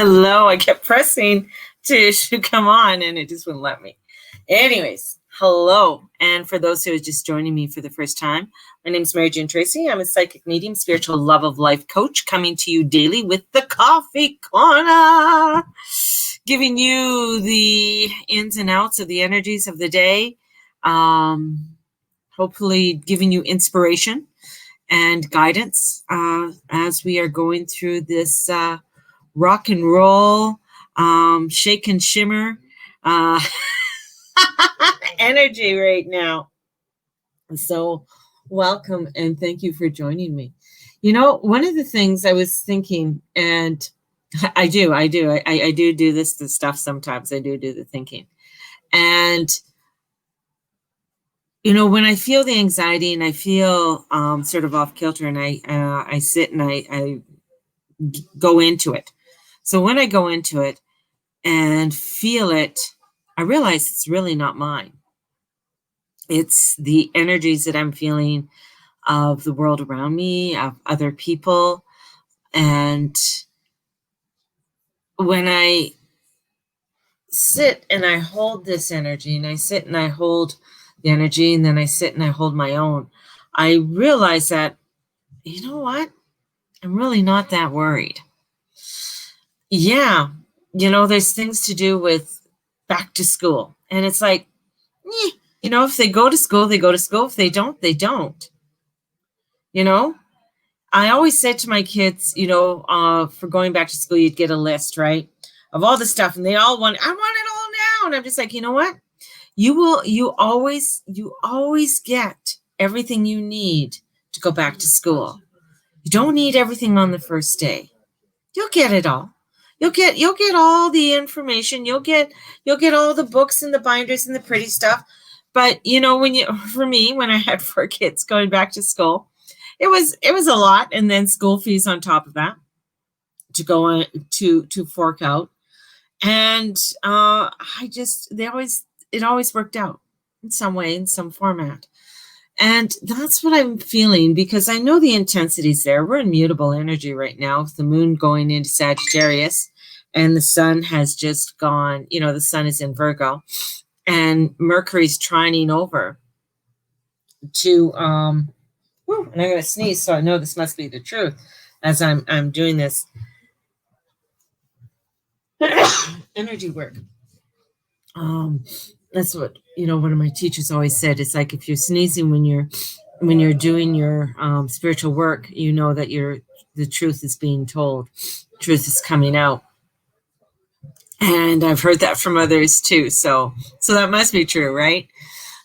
Hello, I kept pressing to come on and it just wouldn't let me. Anyways, hello. And for those who are just joining me for the first time, my name is Mary Jane Tracy. I'm a psychic medium, spiritual love of life coach, coming to you daily with the Coffee Corner, giving you the ins and outs of the energies of the day, hopefully giving you inspiration and guidance as we are going through this rock and roll, shake and shimmer energy right now. So welcome and thank you for joining me. You know, one of the things I was thinking, and I do this stuff sometimes. I do the thinking. And, you know, when I feel the anxiety and I feel sort of off kilter and I sit and I go into it. So when I go into it and feel it, I realize it's really not mine. It's the energies that I'm feeling of the world around me, of other people. And when I sit and I hold this energy, and I sit and I hold the energy, and then I sit and I hold my own, I realize that, you know what? I'm really not that worried. Yeah, you know, there's things to do with back to school. And it's like, you know, if they go to school, they go to school. If they don't, they don't. You know, I always said to my kids, you know, for going back to school, you'd get a list, right, of all the stuff. And they all want, I want it all now. And I'm just like, you know what? You always get everything you need to go back to school. You don't need everything on the first day. You'll get it all. You'll get all the information. You'll get all the books and the binders and the pretty stuff. But you know, for me, when I had 4 kids going back to school, it was a lot, and then school fees on top of that to go on to fork out. And it always worked out in some way, in some format. And that's what I'm feeling, because I know the intensity's there. We're in mutable energy right now, with the moon going into Sagittarius, and the sun has just gone, you know, the sun is in Virgo, and Mercury's trining over to, and I'm going to sneeze, so I know this must be the truth as I'm doing this energy work. That's what, you know, one of my teachers always said. It's like, if you're sneezing when you're doing your spiritual work, you know that the truth is being told, truth is coming out. And I've heard that from others too. So that must be true, right?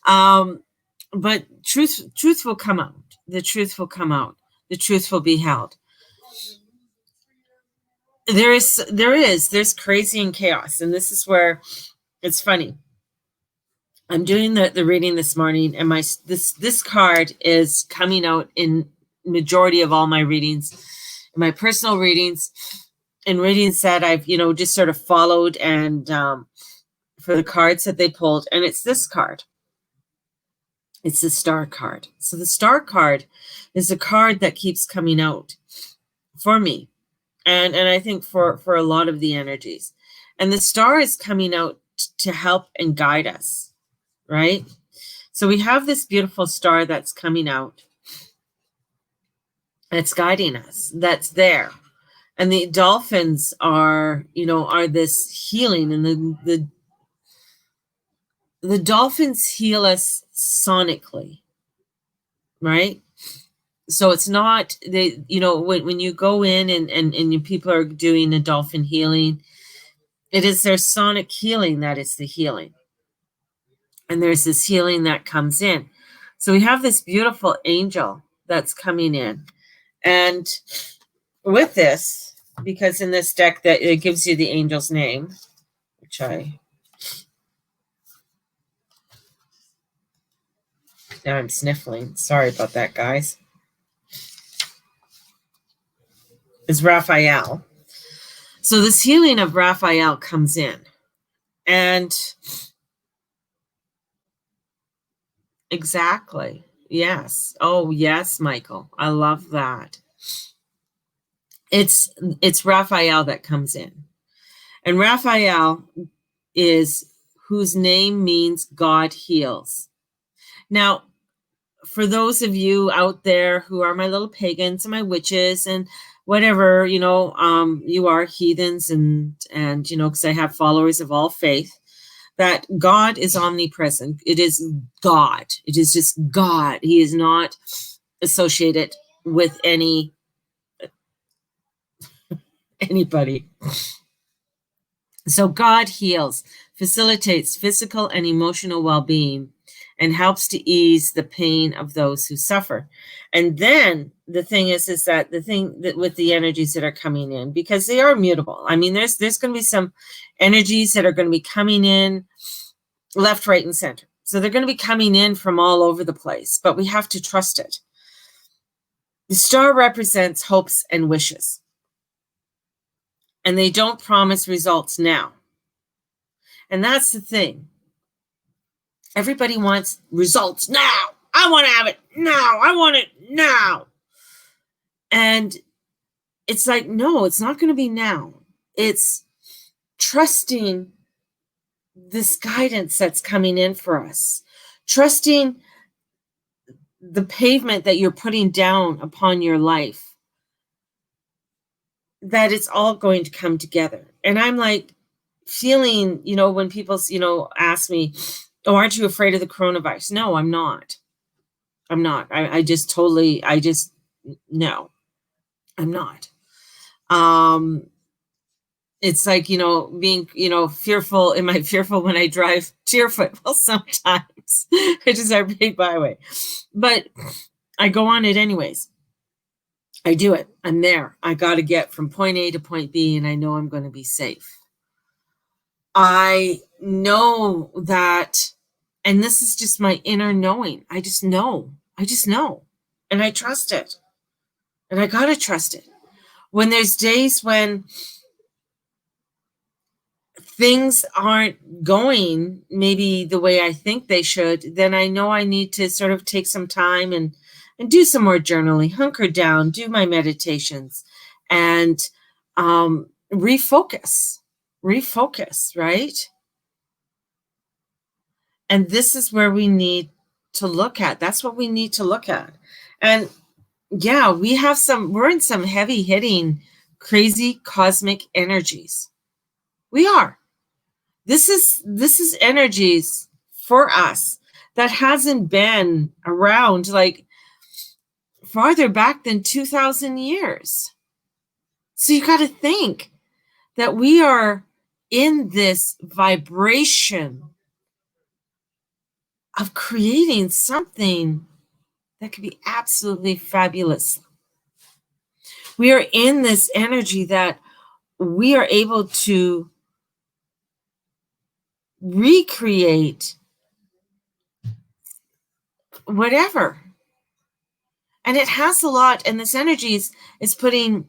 But truth will come out. The truth will come out. The truth will be held. There's crazy and chaos. And this is where it's funny. I'm doing the reading this morning, and this card is coming out in majority of all my readings, in my personal readings, and readings that I've, you know, just sort of followed, and for the cards that they pulled. And it's this card. It's the star card. So the star card is a card that keeps coming out for me, and I think for a lot of the energies. And the star is coming out to help and guide us. Right? So we have this beautiful star that's coming out. That's guiding us. That's there. And the dolphins are this healing. And the dolphins heal us sonically. Right? So it's not, when you go in and people are doing a dolphin healing, it is their sonic healing that is the healing. And there's this healing that comes in. So we have this beautiful angel that's coming in. And with this, because in this deck that it gives you the angel's name, which now I'm sniffling. Sorry about that, guys. Is Raphael. So this healing of Raphael comes in. And exactly. Yes. Oh, yes, Michael. I love that. It's Raphael that comes in. And Raphael is whose name means God heals. Now, for those of you out there who are my little pagans and my witches and whatever, you are heathens and because I have followers of all faith, that God is omnipresent. It is God. It is just God. He is not associated with anybody. So God heals, facilitates physical and emotional well-being, and helps to ease the pain of those who suffer. And then the thing is that the thing that with the energies that are coming in, because they are mutable. I mean, there's going to be some energies that are going to be coming in left, right, and center. So they're going to be coming in from all over the place, but we have to trust it. The star represents hopes and wishes, and they don't promise results now. And that's the thing. Everybody wants results now. I want to have it now. I want it now. And it's like, no, it's not going to be now. It's trusting this guidance that's coming in for us. Trusting the pavement that you're putting down upon your life. That it's all going to come together. And I'm like feeling, when people, ask me, oh, aren't you afraid of the coronavirus? No, I'm not. I'm not. No, I'm not. It's like, being, fearful. Am I fearful when I drive Deerfoot? Well, sometimes, which is our big byway. But I go on it anyways. I do it. I'm there. I got to get from point A to point B, and I know I'm going to be safe. I know that, and this is just my inner knowing. I just know. And I trust it. And I got to trust it. When there's days when things aren't going maybe the way I think they should, then I know I need to sort of take some time and do some more journaling, hunker down, do my meditations, and refocus, right? And this is where we need to look at. That's what we need to look at. And yeah, we're in some heavy hitting, crazy cosmic energies. We are. This is energies for us that hasn't been around like farther back than 2,000 years. So you got to think that we are in this vibration of creating something that could be absolutely fabulous. We are in this energy that we are able to recreate whatever. And it has a lot, and this energy is putting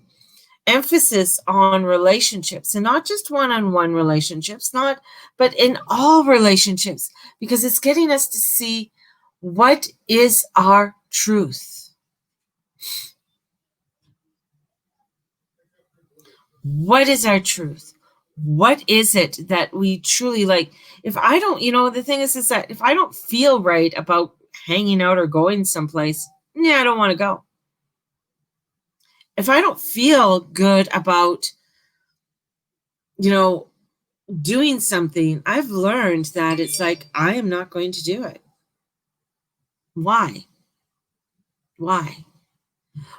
emphasis on relationships, and not just one-on-one relationships, but in all relationships, because it's getting us to see what is our truth. What is our truth? What is it that we truly like? If I don't, the thing is that if I don't feel right about hanging out or going someplace, I don't want to go. If I don't feel good about, doing something, I've learned that it's like, I am not going to do it. Why?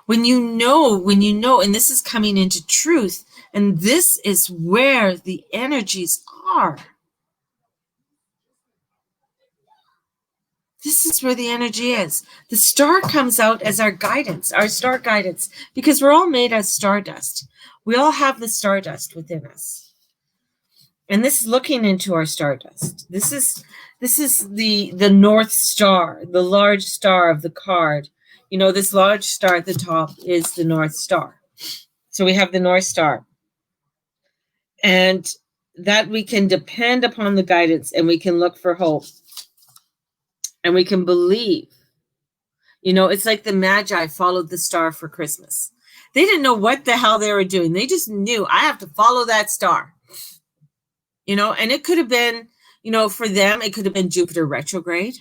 When you know, and this is coming into truth, and this is where the energies are. This is where the energy is. The star comes out as our guidance, our star guidance, because we're all made as stardust. We all have the stardust within us. And this is looking into our stardust. This is the North Star, the large star of the card. This large star at the top is the North Star. So we have the North Star. And that we can depend upon the guidance, and we can look for hope. And we can believe. It's like the Magi followed the star for Christmas. They didn't know what the hell they were doing. They just knew, I have to follow that star. And it could have been, for them, it could have been Jupiter retrograde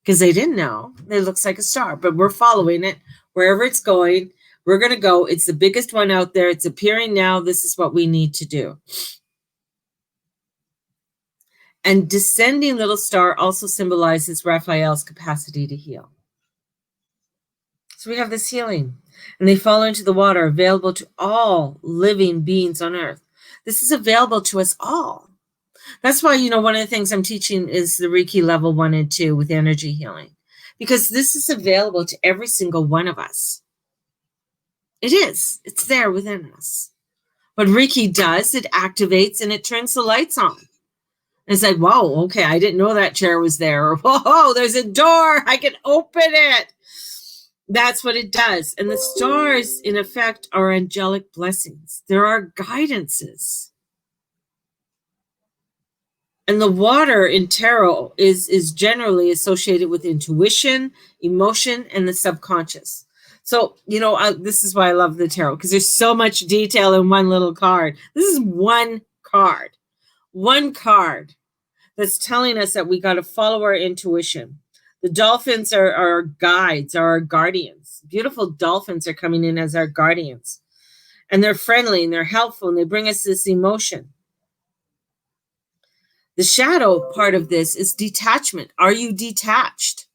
because they didn't know. It looks like a star, but we're following it wherever it's going. We're going to go. It's the biggest one out there. It's appearing now. This is what we need to do. And descending little star also symbolizes Raphael's capacity to heal. So we have this healing, and they fall into the water, available to all living beings on earth. This is available to us all. That's why, one of the things I'm teaching is the Reiki level 1 and 2 with energy healing, because this is available to every single one of us. It is. It's there within us. What Reiki does, it activates and it turns the lights on. It's like, whoa, okay, I didn't know that chair was there. Or, whoa, there's a door. I can open it. That's what it does. And the stars, in effect, are angelic blessings. There are guidances. And the water in tarot is generally associated with intuition, emotion, and the subconscious. So, this is why I love the tarot, because there's so much detail in one little card. This is one card that's telling us that we got to follow our intuition. The dolphins are our guides, are our guardians. Beautiful dolphins are coming in as our guardians. And they're friendly and they're helpful and they bring us this emotion. The shadow part of this is detachment. Are you detached?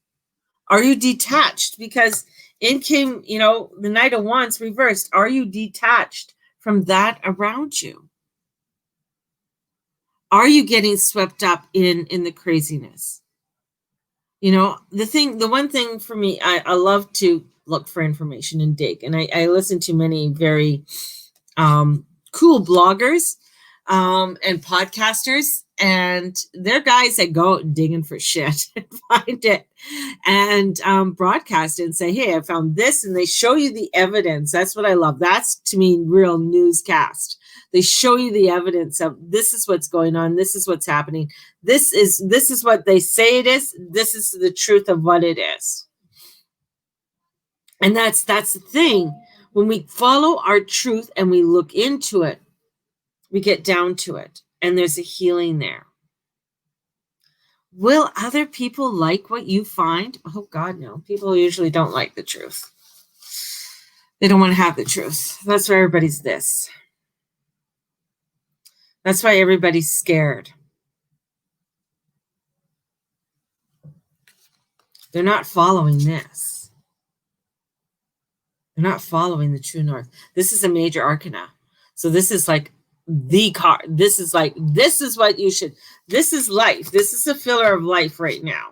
Are you detached? Because in came, the Knight of Wands reversed. Are you detached from that around you? Are you getting swept up in the craziness? The one thing for me, I love to look for information and dig. And I listen to many very cool bloggers and podcasters. And they're guys that go digging for shit and find it and broadcast it and say, hey, I found this. And they show you the evidence. That's what I love. That's, to me, real newscast. They show you the evidence of this is what's going on. This is what's happening. This is what they say it is. This is the truth of what it is. And that's the thing. When we follow our truth and we look into it, we get down to it. And there's a healing there. Will other people like what you find? Oh, God, no. People usually don't like the truth. They don't want to have the truth. That's why everybody's this. That's why everybody's scared. They're not following this. They're not following the true north. This is a major arcana. So this is like the card. This is what you should. This is life. This is a filler of life right now.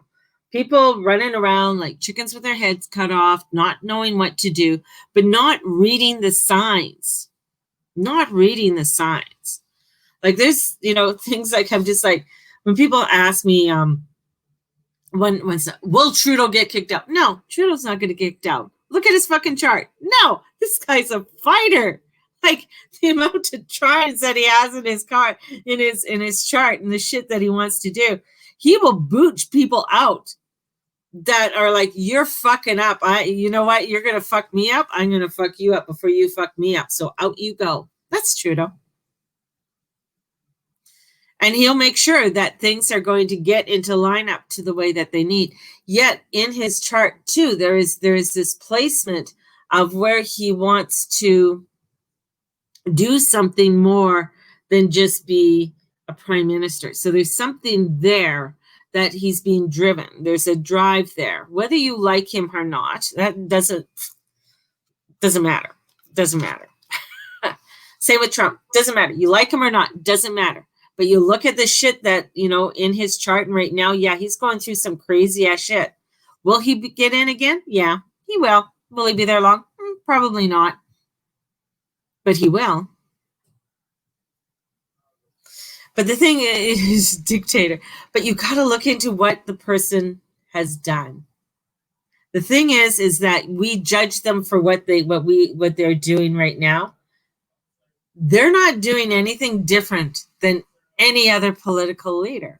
People running around like chickens with their heads cut off, not knowing what to do, but not reading the signs. Not reading the signs. Like there's, things like I'm just like, when people ask me, will Trudeau get kicked out? No, Trudeau's not going to get kicked out. Look at his fucking chart. No, this guy's a fighter. Like the amount of tries that he has in his chart and the shit that he wants to do, he will boot people out that are like, you're fucking up. You know what? You're going to fuck me up. I'm going to fuck you up before you fuck me up. So out you go. That's Trudeau. And he'll make sure that things are going to get into lineup to the way that they need. Yet in his chart too, there is this placement of where he wants to do something more than just be a prime minister. So there's something there that he's being driven. There's a drive there. Whether you like him or not, that doesn't matter. Doesn't matter. Same with Trump. Doesn't matter. You like him or not. Doesn't matter. But you look at the shit that, in his chart, and right now, yeah, he's going through some crazy ass shit. Will he get in again? Yeah, he will. Will he be there long? Probably not. But he will. But the thing is, dictator. But you got to look into what the person has done. The thing is that we judge them for what they're doing right now. They're not doing anything different than any other political leader.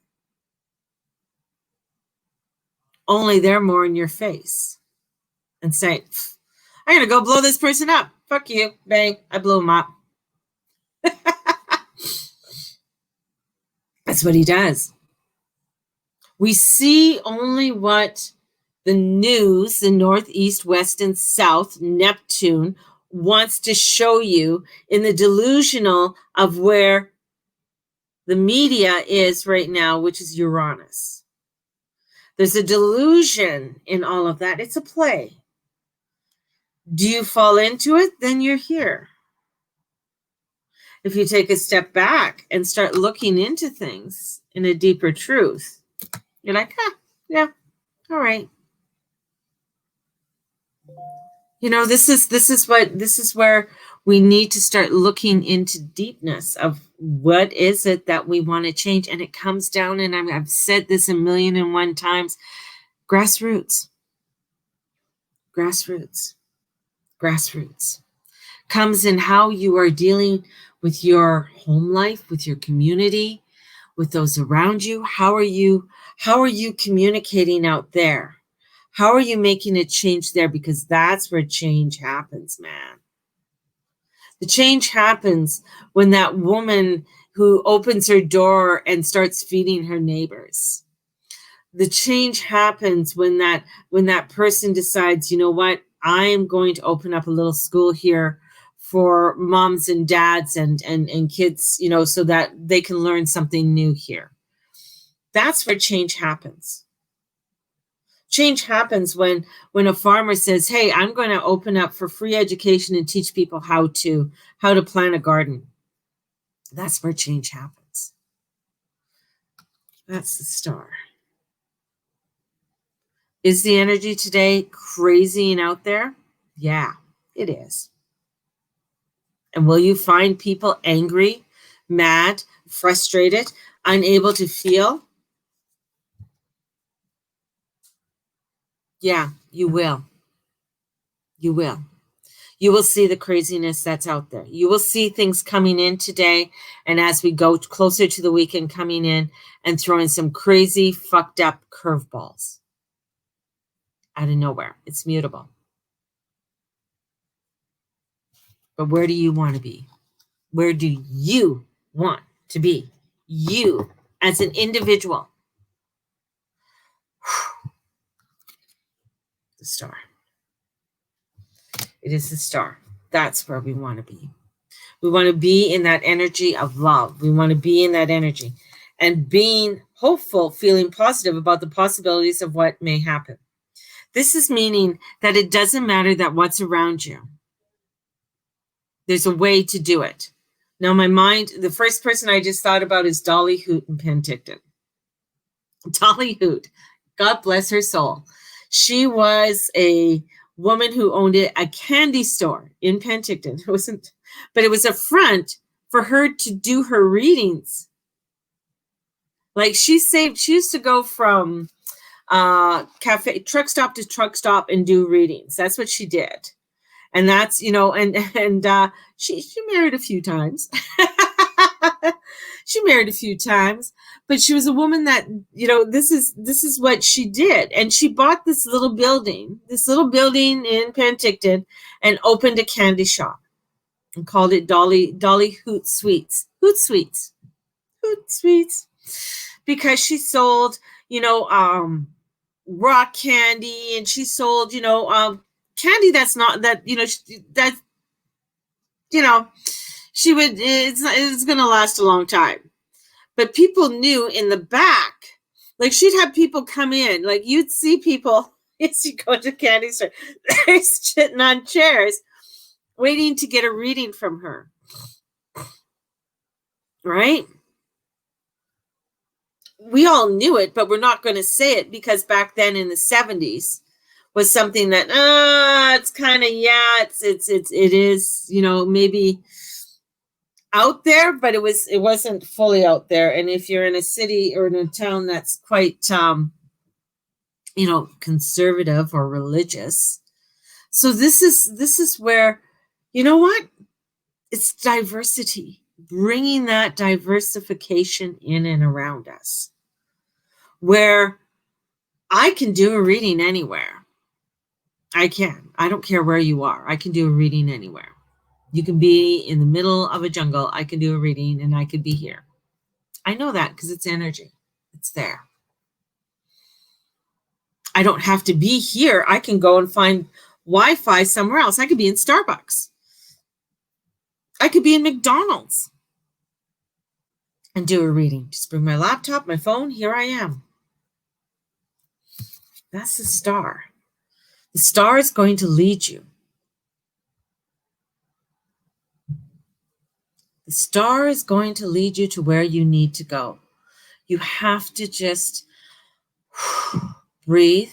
Only they're more in your face and saying, I'm going to go blow this person up. Fuck you. Bang. I blew him up. That's what he does. We see only what the news, the North, East, West, and South, Neptune, wants to show you in the delusional of where the media is right now, which is Uranus. There's a delusion in all of that. It's a play. Do you fall into it? Then you're here. If you take a step back and start looking into things in a deeper truth, you're like, yeah, all right. You know, this is where we need to start looking into deepness of what is it that we want to change. And it comes down, and I've said this 1,000,001 times, grassroots. Grassroots. Grassroots. Comes in how you are dealing with your home life, with your community, with those around you. How are you communicating out there? How are you making a change there? Because that's where change happens, man. The change happens when that woman who opens her door and starts feeding her neighbors. The change happens when that person decides, you know what, I am going to open up a little school here for moms and dads and kids, you know, so that they can learn something new here. That's where change happens. Change happens when a farmer says, hey, I'm going to open up for free education and teach people how to plant a garden. That's where change happens. That's the star. Is the energy today crazy and out there? Yeah, it is. And will you find people angry, mad, frustrated, unable to feel? Yeah, you will. You will. You will see the craziness that's out there. You will see things coming in today. And as we go closer to the weekend, coming in and throwing some crazy, fucked up curveballs out of nowhere. It's mutable. But where do you want to be? Where do you want to be? You as an individual. The star. It is the star. That's where we want to be. We want to be in that energy of love. We want to be in that energy and being hopeful, feeling positive about the possibilities of what may happen. This is meaning that it doesn't matter that what's around you. There's a way to do it. Now, my mind, the first person I just thought about is Dolly Hoot in Penticton. Dolly Hoot, God bless her soul. She was a woman who owned a candy store in Penticton. But it was a front for her to do her readings. Like she used to go from truck stop to truck stop and do readings. That's what she did. And that's, you know, and she married a few times. She married a few times, but she was a woman that, you know, this is what she did. And she bought this little building in Penticton and opened a candy shop and called it Dolly Hoot Sweets. Hoot Sweets. Hoot Sweets. Because she sold, you know, rock candy, and she sold, you know, candy that's not that, you know, that, you know, it's going to last a long time. But people knew in the back, like she'd have people come in, like you'd see people, as you go to candy store, they're sitting on chairs waiting to get a reading from her. Right? We all knew it, but we're not going to say it because back then in the 70s was something that, it's kind of, it is, you know, maybe out there, but it wasn't fully out there. And if you're in a city or in a town that's quite, you know, conservative or religious. So this is where, you know what? It's diversity, bringing that diversification in and around us, where I can do a reading anywhere. I can. I don't care where you are. I can do a reading anywhere. You can be in the middle of a jungle. I can do a reading and I could be here. I know that because it's energy. It's there. I don't have to be here. I can go and find Wi-Fi somewhere else. I could be in Starbucks. I could be in McDonald's and do a reading. Just bring my laptop, my phone. Here I am. That's the star. The star is going to lead you. The star is going to lead you to where you need to go. You have to just breathe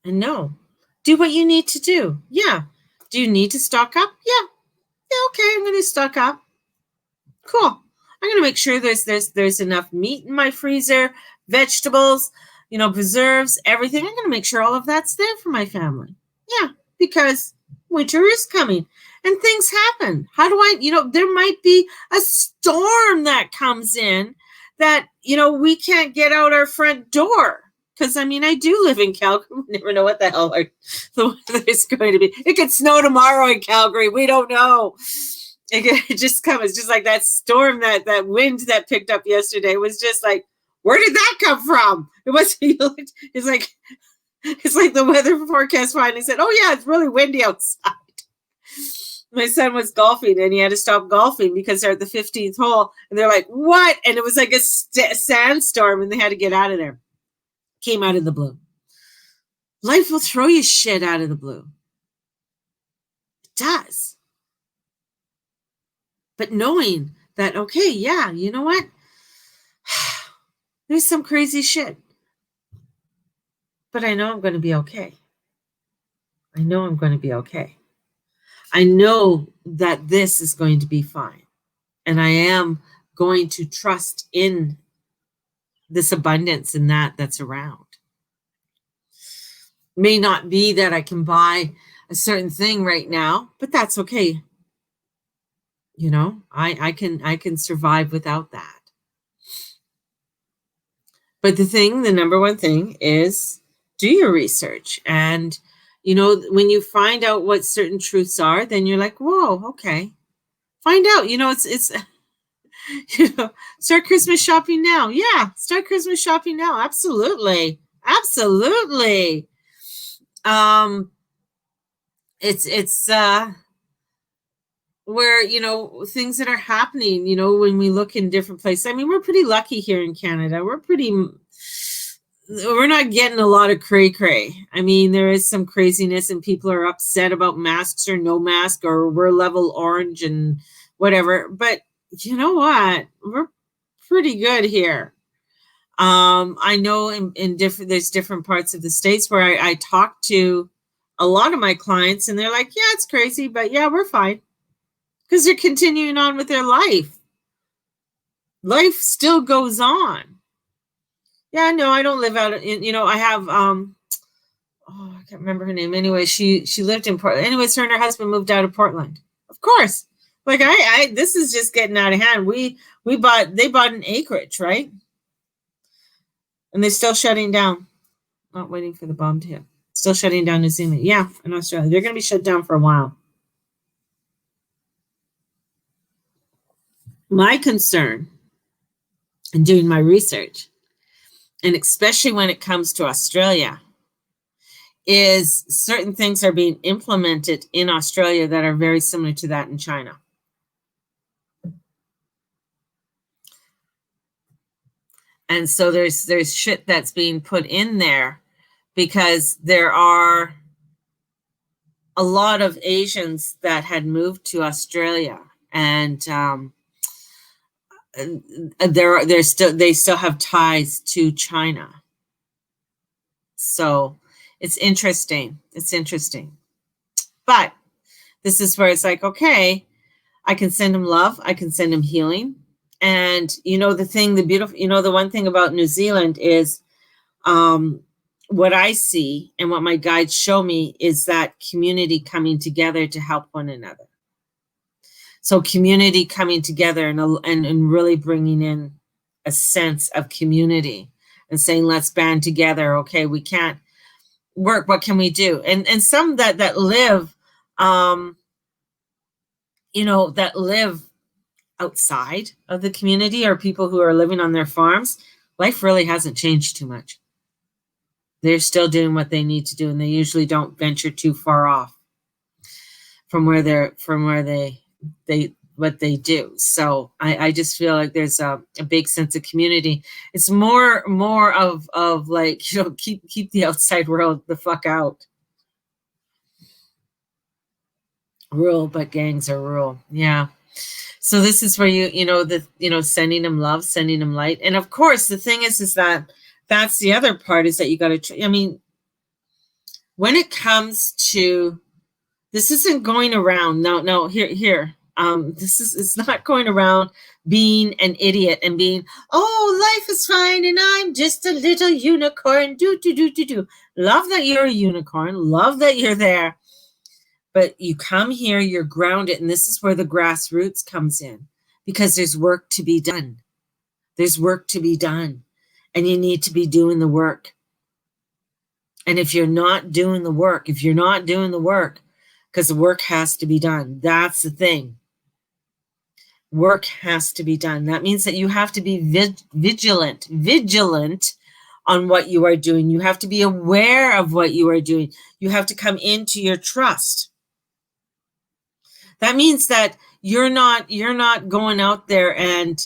and know. Do what you need to do. Yeah. Do you need to stock up? Yeah. Yeah, okay, I'm going to stock up. Cool. I'm going to make sure there's enough meat in my freezer, vegetables, preserves, everything. I'm going to make sure all of that's there for my family. Yeah, because winter is coming and things happen. How do I, there might be a storm that comes in that, we can't get out our front door. Because, I do live in Calgary. We never know what the hell the weather is going to be. It could snow tomorrow in Calgary. We don't know. It just comes. It's just like that storm, that wind that picked up yesterday was just like, where did that come from? It's like the weather forecast finally said, oh yeah, it's really windy outside. My son was golfing and he had to stop golfing because they're at the 15th hole and they're like, what? And it was like a sandstorm and they had to get out of there. Came out of the blue. Life will throw you shit out of the blue. It does. But knowing that, okay, yeah, you know what? There's some crazy shit. But I know I'm going to be okay. I know I'm going to be okay. I know that this is going to be fine. And I am going to trust in this abundance and that's around. May not be that I can buy a certain thing right now, but that's okay. I can survive without that. But the number one thing is do your research. And, when you find out what certain truths are, then you're like, whoa, okay. Find out, it's start Christmas shopping now. Yeah, start Christmas shopping now. Absolutely. Absolutely. It's where, things that are happening, when we look in different places. We're pretty lucky here in Canada. We're not getting a lot of cray-cray. There is some craziness and people are upset about masks or no mask or we're level orange and whatever. But you know what? We're pretty good here. I know there's different parts of the States where I talk to a lot of my clients and they're like, yeah, it's crazy, but yeah, we're fine. Because they're continuing on with their life. Life still goes on. Yeah, no, I don't live out in, I have, I can't remember her name. Anyway, she lived in Portland. Anyways, her and her husband moved out of Portland. Of course. Like this is just getting out of hand. They bought an acreage, right? And they're still shutting down. Not waiting for the bomb to hit. Still shutting down New Zealand. Yeah, in Australia. They're going to be shut down for a while. My concern in doing my research, and especially when it comes to Australia, is certain things are being implemented in Australia that are very similar to that in China. And so there's shit that's being put in there because there are a lot of Asians that had moved to Australia and they still have ties to China. So it's interesting. But this is where it's like, okay, I can send them love. I can send them healing. And, the one thing about New Zealand is what I see and what my guides show me is that community coming together to help one another. So community coming together and really bringing in a sense of community and saying, let's band together. Okay, we can't work. What can we do? And some that live, outside of the community or people who are living on their farms, life really hasn't changed too much. They're still doing what they need to do, and they usually don't venture too far off from where they what they do. So I just feel like there's a big sense of community. It's more of like, keep the outside world the fuck out. Rule, but gangs are rule. Yeah. So this is where sending them love, sending them light. And of course, the thing is that that's the other part, is that you got to, I mean, when it comes to, this isn't going around. No, here. It's not going around being an idiot and being, oh, life is fine and I'm just a little unicorn. Do. Love that you're a unicorn. Love that you're there. But you come here, you're grounded, and this is where the grassroots comes in, because there's work to be done. There's work to be done, and you need to be doing the work. And if you're not doing the work, because the work has to be done, that's the thing. Work has to be done. That means that you have to be vigilant on what you are doing. You have to be aware of what you are doing. You have to come into your trust. That means that you're not going out there and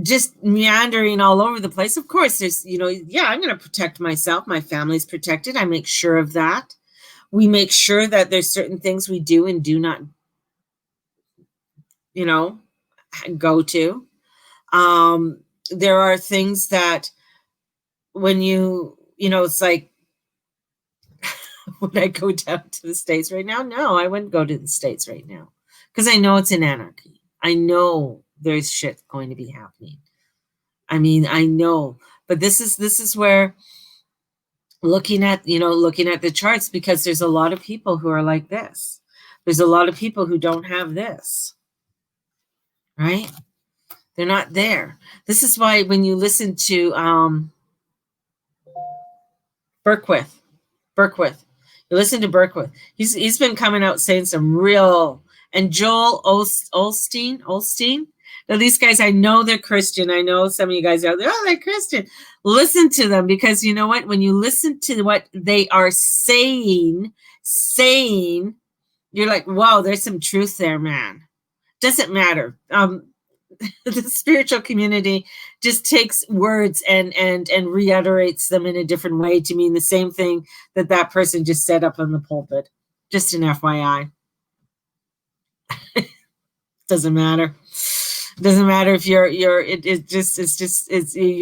just meandering all over the place. Of course, there's, I'm going to protect myself. My family's protected. I make sure of that. We make sure that there's certain things we do and do not, go to. There are things that when it's like, would I go down to the States right now? No, I wouldn't go to the States right now, because I know it's an anarchy. I know there's shit going to be happening. I mean, I know, but this is where looking at the charts, because there's a lot of people who are like this. There's a lot of people who don't have this, right? They're not there. This is why when you listen to Berkowitz, you listen to Berkowitz. He's been coming out saying some real, and Joel Osteen. Now these guys, I know they're Christian. I know some of you guys out there, they're Christian. Listen to them, because you know what? When you listen to what they are saying, you're like, wow, there's some truth there, man. Doesn't matter. The spiritual community just takes words and reiterates them in a different way to mean the same thing that person just said up on the pulpit. Just an FYI. Doesn't matter. Doesn't matter if you're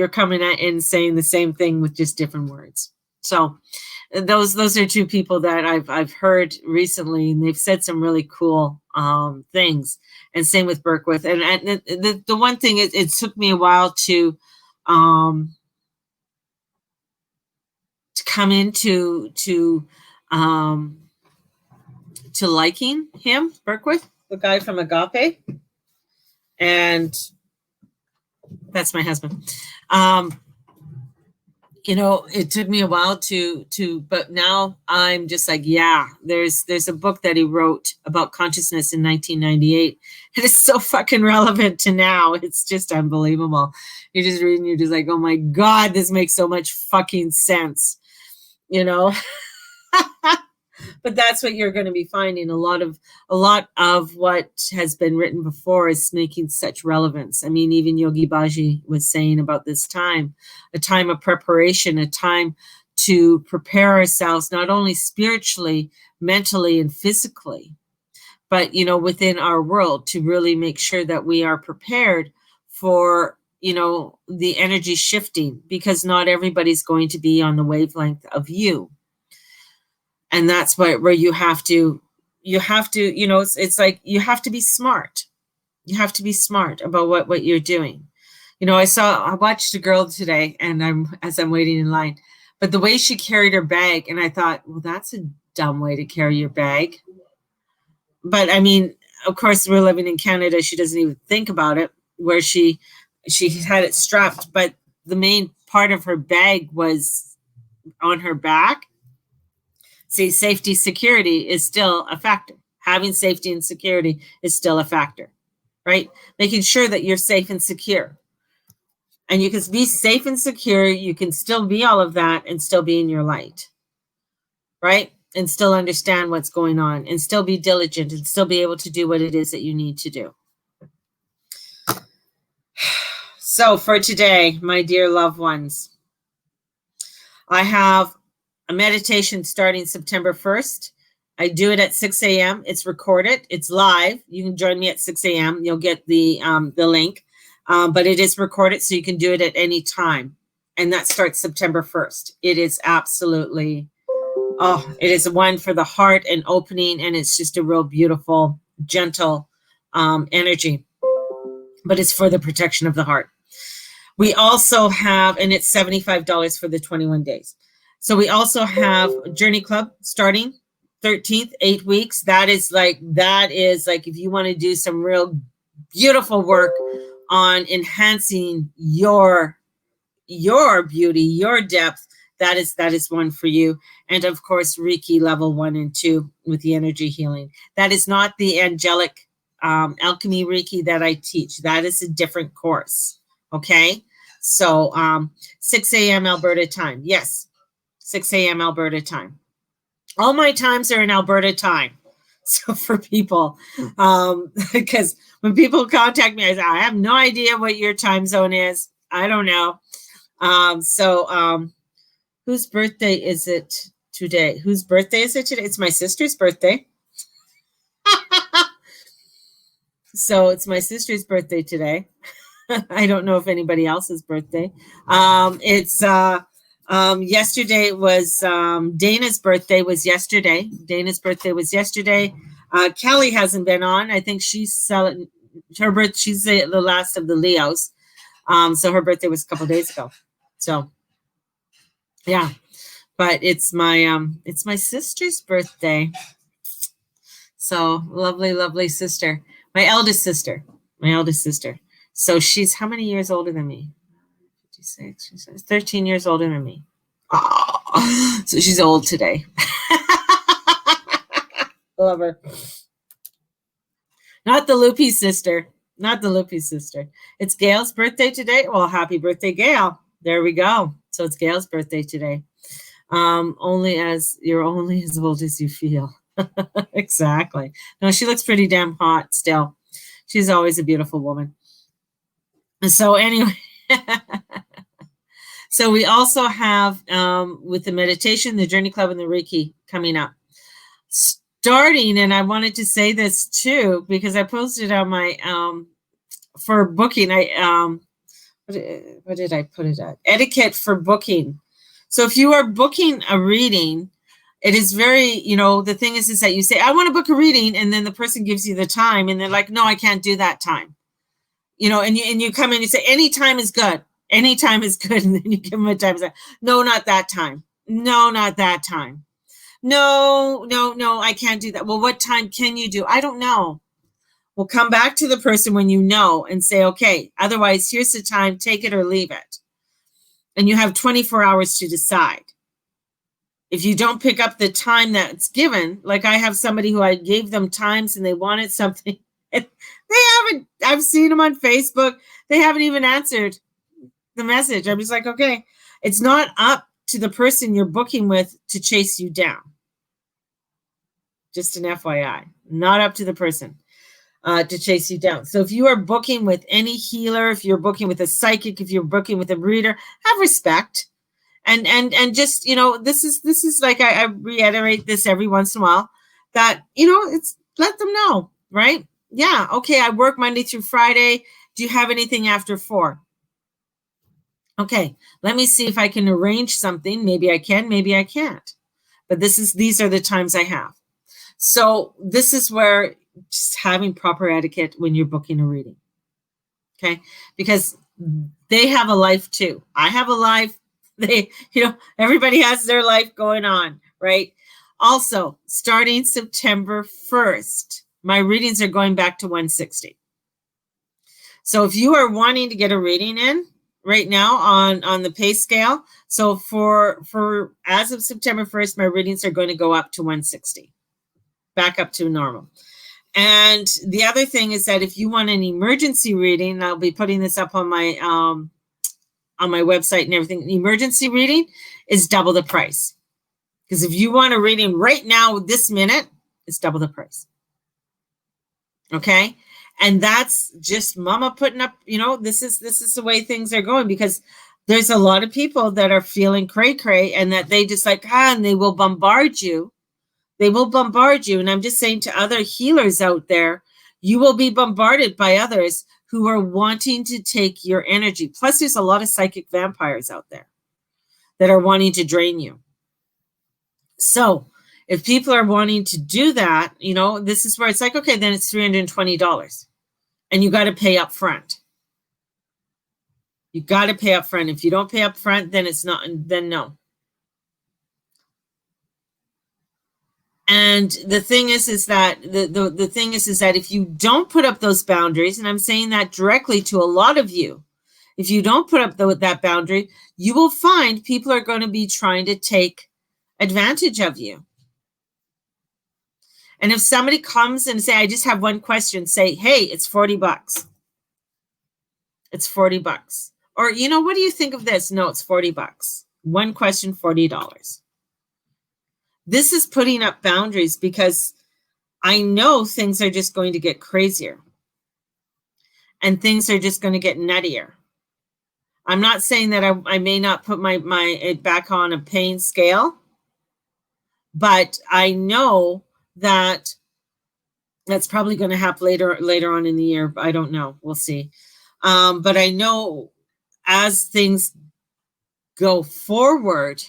coming at and saying the same thing with just different words. So those are two people that I've heard recently, and they've said some really cool things. And same with Berkowitz. And the one thing, it took me a while to come into to liking him, Berkowitz, the guy from Agape. And that's my husband. It took me a while but now I'm just like, yeah, there's a book that he wrote about consciousness in 1998. And it's so fucking relevant to now. It's just unbelievable. You're just reading, you're just like, oh my God, this makes so much fucking sense, But that's what you're going to be finding. A lot of what has been written before is making such relevance. I mean, even Yogi Bhaji was saying about this time, a time of preparation, a time to prepare ourselves, not only spiritually, mentally, and physically, but, within our world, to really make sure that we are prepared for, the energy shifting, because not everybody's going to be on the wavelength of you. And that's where you have to, it's like, you have to be smart. You have to be smart about what you're doing. I watched a girl today, and as I'm waiting in line, but the way she carried her bag, and I thought, well, that's a dumb way to carry your bag. But I mean, of course, we're living in Canada. She doesn't even think about it, where she had it strapped, but the main part of her bag was on her back. See, safety, security is still a factor. Having safety and security is still a factor, right? Making sure that you're safe and secure. And you can be safe and secure. You can still be all of that and still be in your light, right? And still understand what's going on and still be diligent and still be able to do what it is that you need to do. So for today, my dear loved ones, I have a meditation starting September 1st. I do it at 6 a.m. It's recorded. It's live. You can join me at 6 a.m. You'll get the link. But it is recorded, so you can do it at any time. And that starts September 1st. It is absolutely, it is one for the heart and opening, and it's just a real beautiful, gentle energy. But it's for the protection of the heart. We also have, and it's $75 for the 21 days. So we also have Journey Club starting 13th, 8 weeks. That is like if you want to do some real beautiful work on enhancing your beauty, your depth, that is one for you. And of course, Reiki level 1 and 2 with the energy healing. That is not the angelic alchemy Reiki that I teach. That is a different course. Okay. So 6 a.m. Alberta time. Yes. 6 a.m. Alberta time. All my times are in Alberta time. So for people, because when people contact me, I say, I have no idea what your time zone is. I don't know. Whose birthday is it today? Whose birthday is it today? It's my sister's birthday. So it's my sister's birthday today. I don't know if anybody else's birthday. Yesterday was Dana's birthday was yesterday. Dana's birthday was yesterday. Kelly hasn't been on. I think she's selling her birth. She's the last of the Leos. So her birthday was a couple days ago. So yeah, but it's my sister's birthday. So lovely, lovely sister. My eldest sister. So she's how many years older than me? 56, she's 13 years older than me. Oh, so she's old today. Love her. Not the Loopy sister. It's Gail's birthday today. Well, happy birthday, Gail. There we go. So it's Gail's birthday today. You're only as old as you feel. Exactly. No, she looks pretty damn hot still. She's always a beautiful woman. So anyway, so we also have with the meditation, the Journey Club, and the Reiki coming up. Starting, and I wanted to say this too, because I posted on my, for booking, what did I put it at? Etiquette for booking. So if you are booking a reading, it is very, the thing is that you say, I want to book a reading, and then the person gives you the time, and they're like, no, I can't do that time. And you come in, you say, any time is good. Any time is good. And then you give them a time. Like, no, not that time. No, not that time. No, I can't do that. Well, what time can you do? I don't know. Well, come back to the person when you know and say, okay, otherwise, here's the time, take it or leave it. And you have 24 hours to decide. If you don't pick up the time that's given, like I have somebody who I gave them times and they wanted something. And they haven't, I've seen them on Facebook. They haven't even answered the message. I'm just like, okay, it's not up to the person you're booking with to chase you down. Just an FYI, not up to the person to chase you down. So if you are booking with any healer, if you're booking with a psychic, if you're booking with a reader, have respect. And just, this is like, I reiterate this every once in a while that, it's let them know, right? Yeah. Okay. I work Monday through Friday. Do you have anything after 4? Okay. Let me see if I can arrange something. Maybe I can, maybe I can't, but these are the times I have. So this is where just having proper etiquette when you're booking a reading. Okay. Because they have a life too. I have a life. Everybody has their life going on, right? Also, starting September 1st, my readings are going back to 160. So if you are wanting to get a reading in right now on the pay scale, so for as of September 1st, my readings are going to go up to 160. back up to normal. And the other thing is that if you want an emergency reading, I'll be putting this up on my website and everything. Emergency reading is double the price. Because if you want a reading right now, this minute, it's double the price. Okay? And that's just mama putting up, this is the way things are going, because there's a lot of people that are feeling cray-cray and that they just and they will bombard you. They will bombard you. And I'm just saying to other healers out there, you will be bombarded by others who are wanting to take your energy. Plus, there's a lot of psychic vampires out there that are wanting to drain you. So if people are wanting to do that, this is where it's like, okay, then it's $320 and you got to pay up front. You got to pay up front. If you don't pay up front, then it's not, then no. And the thing is that the thing is that if you don't put up those boundaries, and I'm saying that directly to a lot of you, if you don't put up that boundary, you will find people are going to be trying to take advantage of you. And if somebody comes and say, I just have one question, say, hey, it's $40. It's $40. Or, what do you think of this? No, it's $40. One question, $40. This is putting up boundaries because I know things are just going to get crazier and things are just going to get nuttier. I'm not saying that I may not put my it back on a pain scale, but I know that that's probably going to happen later on in the year. I don't know. We'll see. But I know as things go forward,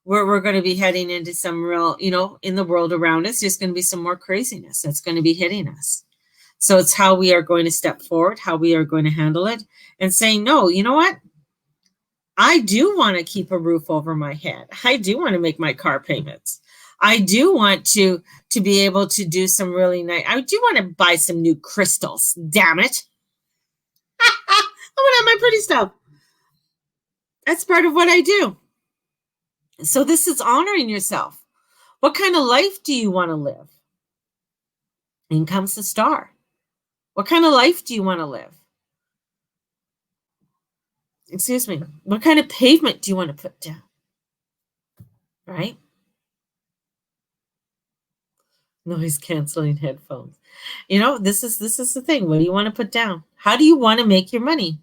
we're going to be heading into some real, in the world around us, there's going to be some more craziness that's going to be hitting us. So it's how we are going to step forward, how we are going to handle it, and saying, no, you know what? I do want to keep a roof over my head. I do want to make my car payments. I do want to be able to do some really nice, I do want to buy some new crystals. Damn it. I want to have my pretty stuff. That's part of what I do. So this is honoring yourself. What kind of life do you want to live? In comes the star. What kind of life do you want to live? Excuse me. What kind of pavement do you want to put down? Right? Noise canceling headphones. This is the thing. What do you want to put down? How do you want to make your money?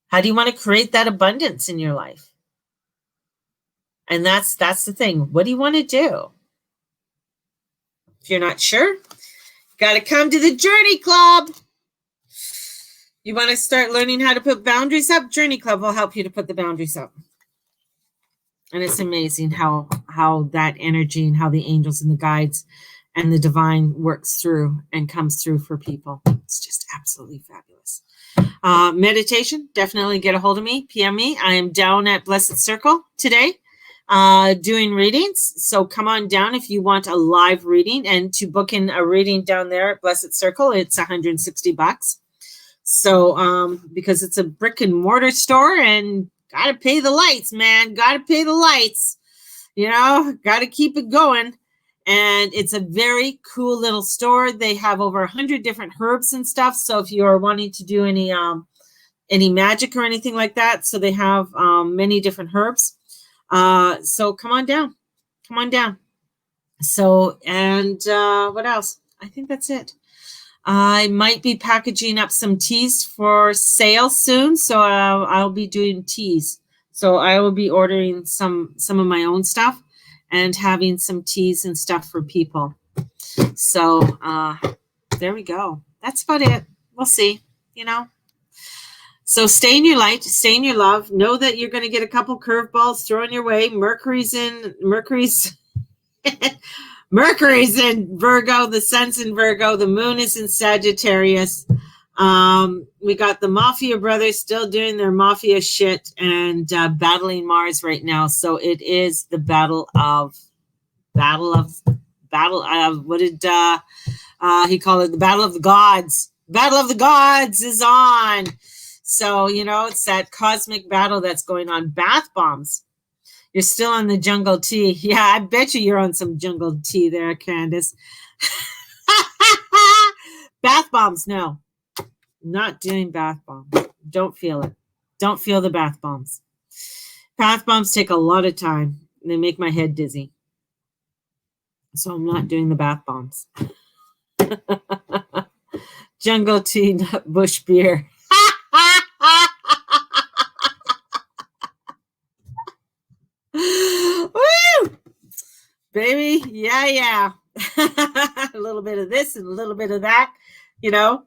How do you want to create that abundance in your life? And that's the thing. What do you want to do? If you're not sure, you got to come to the Journey Club. You want to start learning how to put boundaries up? Journey Club will help you to put the boundaries up. And it's amazing how that energy and how the angels and the guides and the divine works through and comes through for people. It's just absolutely fabulous. Meditation, definitely get a hold of me, PM me. I am down at Blessed Circle today doing readings. So come on down if you want a live reading, and to book in a reading down there at Blessed Circle, it's $160. So because it's a brick and mortar store and got to pay the lights, man, got to pay the lights, got to keep it going. And it's a very cool little store. They have over 100 different herbs and stuff. So if you are wanting to do any magic or anything like that, so they have many different herbs. So come on down. So, and what else? I think that's it. I might be packaging up some teas for sale soon. So I'll be doing teas. So I will be ordering some of my own stuff and having some teas and stuff for people. So there we go. That's about it. We'll see, So stay in your light, stay in your love. Know that you're going to get a couple curveballs thrown your way. Mercury's in Virgo. The sun's in Virgo. The moon is in Sagittarius. We got the Mafia brothers still doing their mafia shit and battling Mars right now. So it is the battle of what did he call it? The battle of the gods. Battle of the gods is on. So, it's that cosmic battle that's going on. Bath bombs. You're still on the jungle tea. Yeah, I bet you're on some jungle tea there, Candace. Bath bombs, no. Not doing bath bombs. Don't feel it. Don't feel the bath bombs. Bath bombs take a lot of time. They make my head dizzy. So I'm not doing the bath bombs. Jungle tea, nut bush beer. Woo! Baby, yeah. A little bit of this and a little bit of that, you know.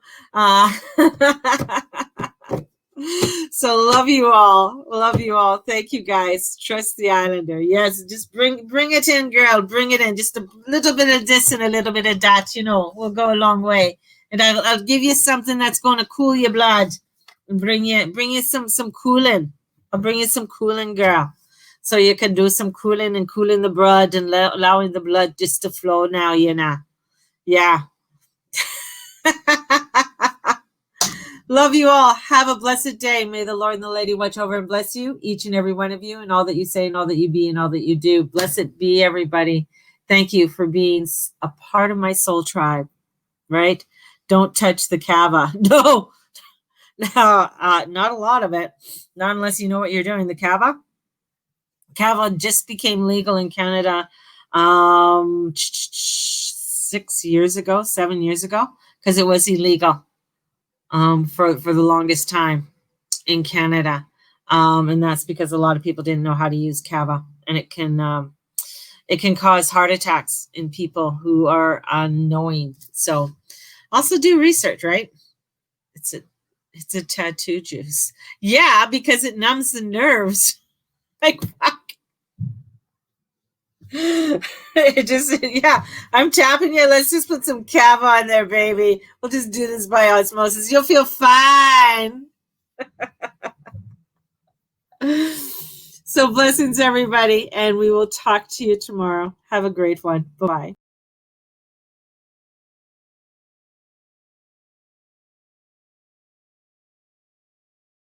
So love you all. Love you all. Thank you guys. Trust the Islander. Yes, just bring it in, girl. Bring it in. Just a little bit of this and a little bit of that, you know. We'll go a long way. And I'll give you something that's going to cool your blood and bring you some cooling. I'll bring you some cooling, girl. So you can do some cooling and cooling the blood and allowing the blood just to flow now, you know. Yeah. Love you all. Have a blessed day. May the Lord and the Lady watch over and bless you, each and every one of you, and all that you say and all that you be and all that you do. Blessed be everybody. Thank you for being a part of my soul tribe, right? Don't touch the kava. No, not a lot of it. Not unless you know what you're doing. The kava just became legal in Canada 7 years ago, because it was illegal. For the longest time in Canada. And that's because a lot of people didn't know how to use kava, and it can cause heart attacks in people who are unknowing. So also do research, right? It's a tattoo juice. Yeah, because it numbs the nerves. Like, fuck. It just, yeah, I'm tapping you. Let's just put some kava on there, baby. We'll just do this by osmosis. You'll feel fine. So blessings, everybody, and we will talk to you tomorrow. Have a great one. Bye.